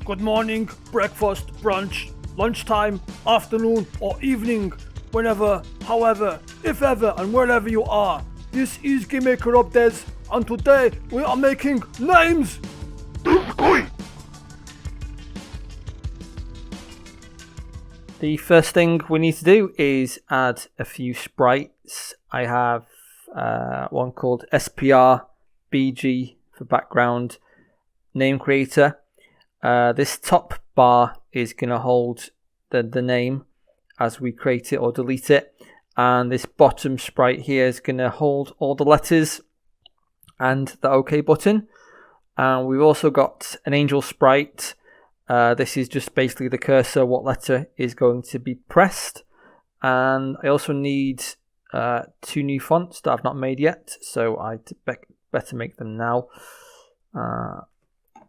good morning, breakfast, brunch, lunchtime, afternoon, or evening, whenever, however, if ever, and wherever you are. This is GameMaker Updates, and today we are making names! The first thing we need to do is add a few sprites. I have one called SPR BG for background name creator. This top bar is going to hold the name as we create it or delete it, and this bottom sprite here is going to hold all the letters and the OK button. And we've also got an angel sprite. This is just basically the cursor, what letter is going to be pressed. And I also need 2 new fonts that I've not made yet, so I better make them now.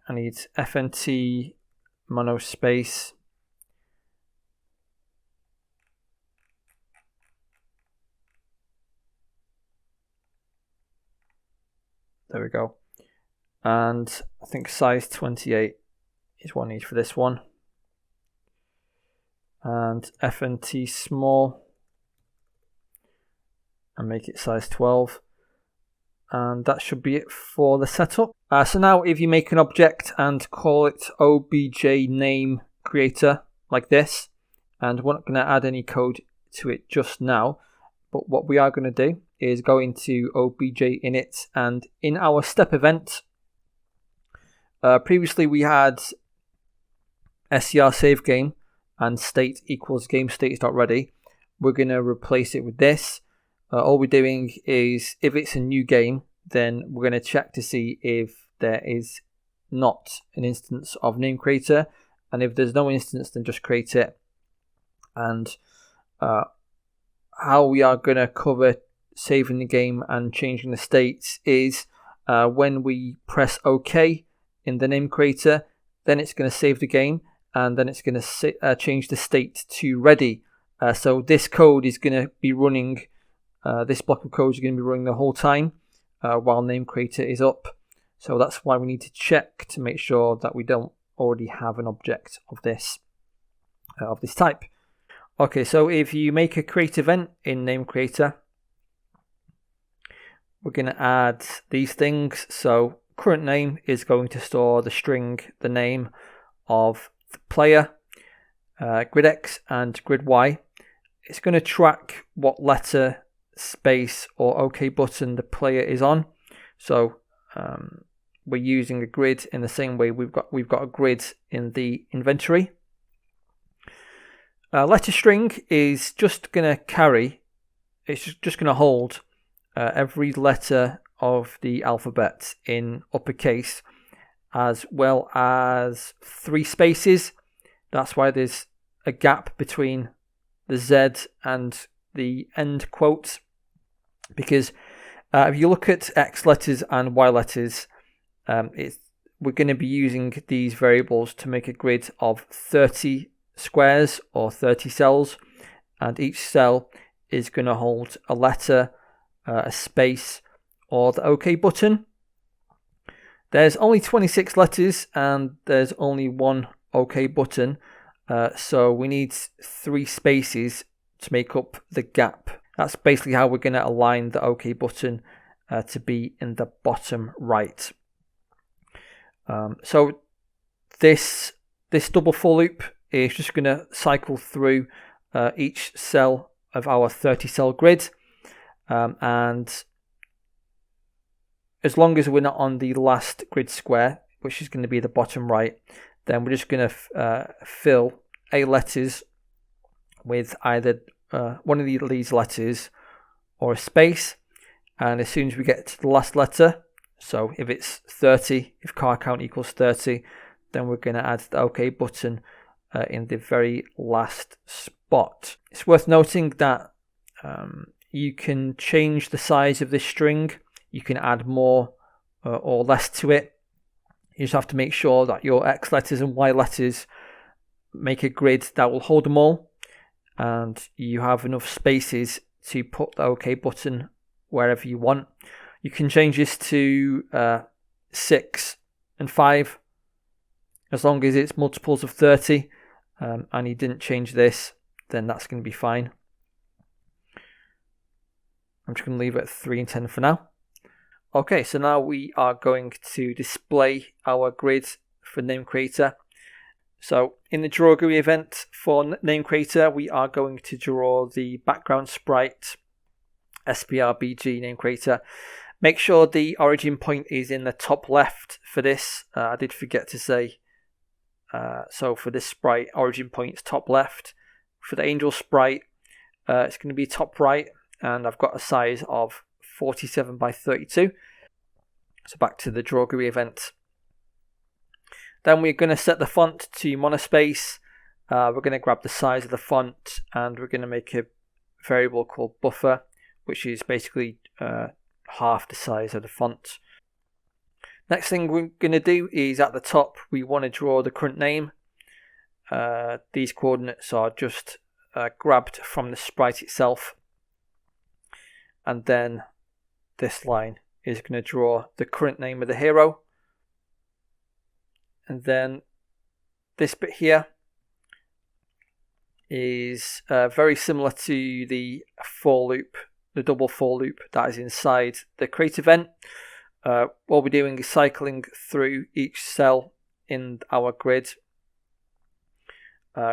I need FNT monospace. There we go. And I think size 28 is what I need for this one. And FNT small. And make it size 12. And that should be it for the setup. So now if you make an object and call it obj name creator like this, and we're not going to add any code to it just now, but what we are going to do is go into obj init, and in our step event, previously we had SCR save game and state equals game status.ready. We're going to replace it with this. All we're doing is, if it's a new game, then we're going to check to see if there is not an instance of name creator, and if there's no instance, then just create it. And how we are going to cover saving the game and changing the states is when we press OK in the name creator, then it's going to save the game, and then it's going to change the state to ready. So this code is going to be running. This block of code is going to be running the whole time while name creator is up. So that's why we need to check to make sure that we don't already have an object of this type. Okay, so if you make a create event in name creator, we're going to add these things. So current name is going to store the string, the name of the player, grid X and grid Y. It's going to track what letter, space or OK button the player is on. So we're using a grid in the same way we've got a grid in the inventory. Letter string is just going to carry. It's just going to hold every letter of the alphabet in uppercase, as well as 3 spaces. That's why there's a gap between the Z and the end quote, because if you look at X letters and Y letters, we're going to be using these variables to make a grid of 30 squares or 30 cells, and each cell is going to hold a letter, a space, or the OK button. There's only 26 letters and there's only 1 OK button, so we need 3 spaces to make up the gap. That's basically how we're going to align the OK button to be in the bottom right. So this double for loop is just going to cycle through each cell of our 30 cell grid, and as long as we're not on the last grid square, which is going to be the bottom right, then we're just going to fill A letters with either one of these letters or a space. And as soon as we get to the last letter, so if it's 30, if car count equals 30, then we're going to add the OK button in the very last spot. It's worth noting that you can change the size of this string. You can add more or less to it. You just have to make sure that your X letters and Y letters make a grid that will hold them all, and you have enough spaces to put the OK button wherever you want. You can change this to 6 and 5 As long as it's multiples of 30 and you didn't change this, then that's going to be fine. I'm just going to leave it at 3 and 10 for now. Okay, so now we are going to display our grid for name creator. So in the draw GUI event for name creator, we are going to draw the background sprite SPRBG name creator. Make sure the origin point is in the top left for this. I did forget to say. So for this sprite, origin point is top left. For the angel sprite, it's going to be top right, and I've got a size of 47 by 32. So back to the draw GUI event. Then we're going to set the font to monospace. We're going to grab the size of the font, and we're going to make a variable called buffer, which is basically half the size of the font. Next thing we're going to do is at the top, we want to draw the current name. These coordinates are just grabbed from the sprite itself. And then this line is going to draw the current name of the hero. And then this bit here is very similar to the for loop, the double for loop that is inside the create event. What we're doing is cycling through each cell in our grid,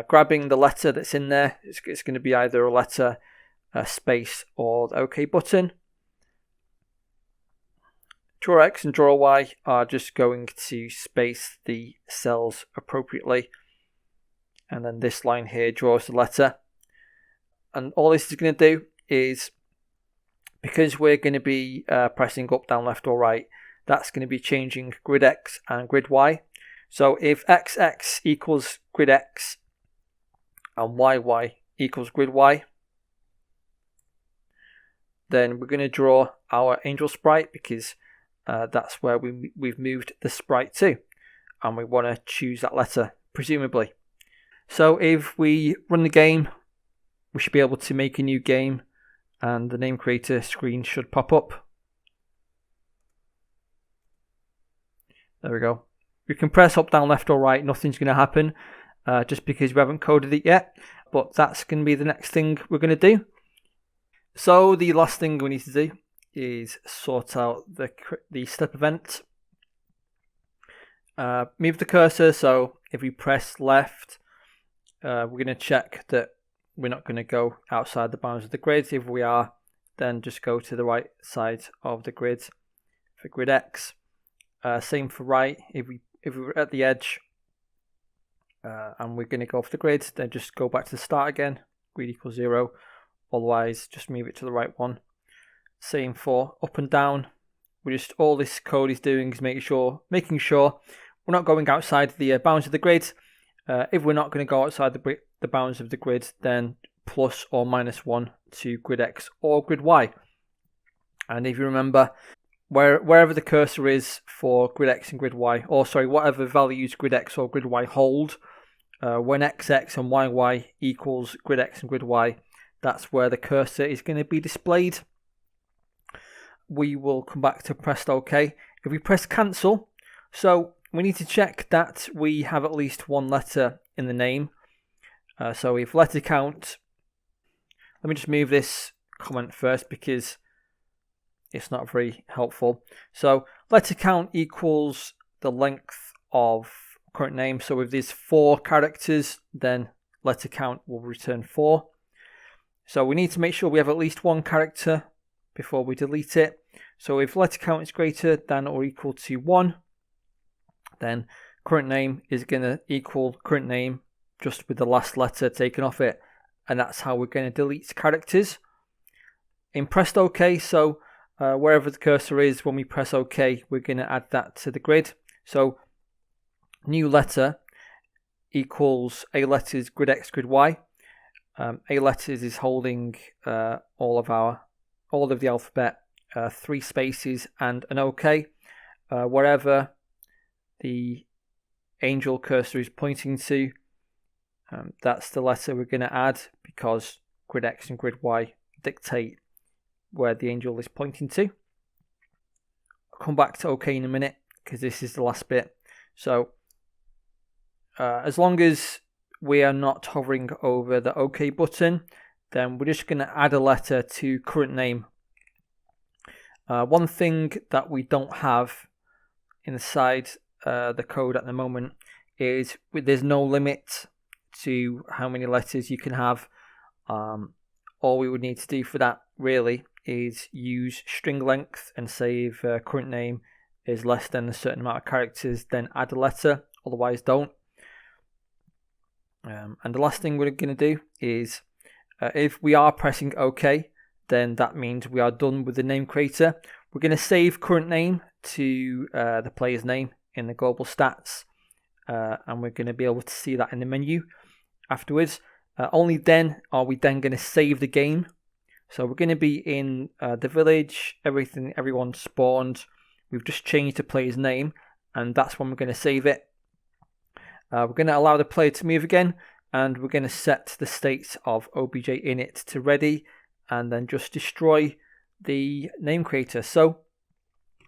grabbing the letter that's in there. It's going to be either a letter, a space, or the OK button. Draw X and draw Y are just going to space the cells appropriately. And then this line here draws the letter. And all this is going to do is, because we're going to be pressing up, down, left or right, that's going to be changing grid X and grid Y. So if XX equals grid X and YY equals grid Y, then we're going to draw our angel sprite, because that's where we've moved the sprite to, and we want to choose that letter, presumably. So if we run the game, we should be able to make a new game, and the name creator screen should pop up. There we go. We can press up, down, left or right, nothing's going to happen just because we haven't coded it yet, but that's going to be the next thing we're going to do. So the last thing we need to do is sort out the step event. Move the cursor, so if we press left, we're going to check that we're not going to go outside the bounds of the grid. If we are, then just go to the right side of the grid for grid X. Same for right. If we're at the edge and we're going to go off the grid, then just go back to the start again. Grid equals 0. Otherwise, just move it to the right one. Same for up and down. All this code is doing is making sure we're not going outside the bounds of the grid. If we're not going to go outside the bounds of the grid, then plus or minus 1 to grid X or grid Y. And if you remember, wherever the cursor is for grid X and grid Y, or sorry, whatever values grid X or grid Y hold, when XX and YY equals grid X and grid Y, that's where the cursor is going to be displayed. We will come back to press OK. If we press cancel, so we need to check that we have at least one letter in the name. So if letter count, let me just move this comment first because it's not very helpful. So letter count equals the length of current name. So if there's 4 characters, then letter count will return 4. So we need to make sure we have at least one character before we delete it. So if letter count is greater than or equal to 1, then current name is going to equal current name just with the last letter taken off it. And that's how we're going to delete characters. In pressed OK, so wherever the cursor is, when we press OK, we're going to add that to the grid. So new letter equals A letters grid X grid Y. A letters is holding all of the alphabet, 3 spaces and an OK. Wherever the angel cursor is pointing to, that's the letter we're going to add, because grid X and grid Y dictate where the angel is pointing to. I'll come back to OK in a minute because this is the last bit. So as long as we are not hovering over the OK button, then we're just going to add a letter to current name. One thing that we don't have inside the code at the moment is there's no limit to how many letters you can have. All we would need to do for that really is use string length and say if current name is less than a certain amount of characters, then add a letter, otherwise don't. And the last thing we're going to do is if we are pressing OK, then that means we are done with the name creator. We're going to save current name to the player's name in the global stats, and we're going to be able to see that in the menu afterwards. Only then are we then going to save the game. So we're going to be in the village, everyone spawned. We've just changed the player's name, and that's when we're going to save it. We're going to allow the player to move again, and we're going to set the state of obj init to ready, and then just destroy the name creator. So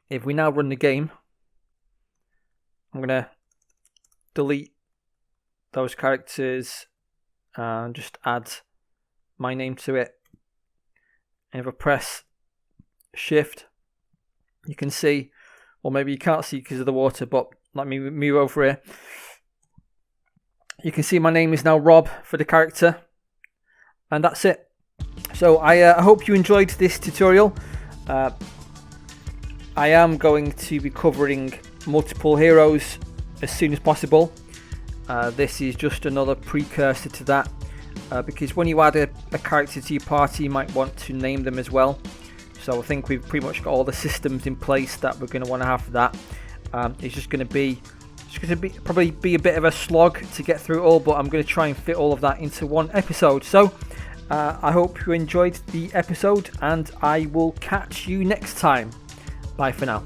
if we now run the game, I'm going to delete those characters and just add my name to it. And if I press shift, you can see, or maybe you can't see because of the water, but let me move over here. You can see my name is now Rob for the character, and that's it. So I hope you enjoyed this tutorial. I am going to be covering multiple heroes as soon as possible. This is just another precursor to that, because when you add a character to your party, you might want to name them as well. So I think we've pretty much got all the systems in place that we're going to want to have for that. It's just going to probably be a bit of a slog to get through it all, but I'm going to try and fit all of that into one episode. So I hope you enjoyed the episode, and I will catch you next time. Bye for now.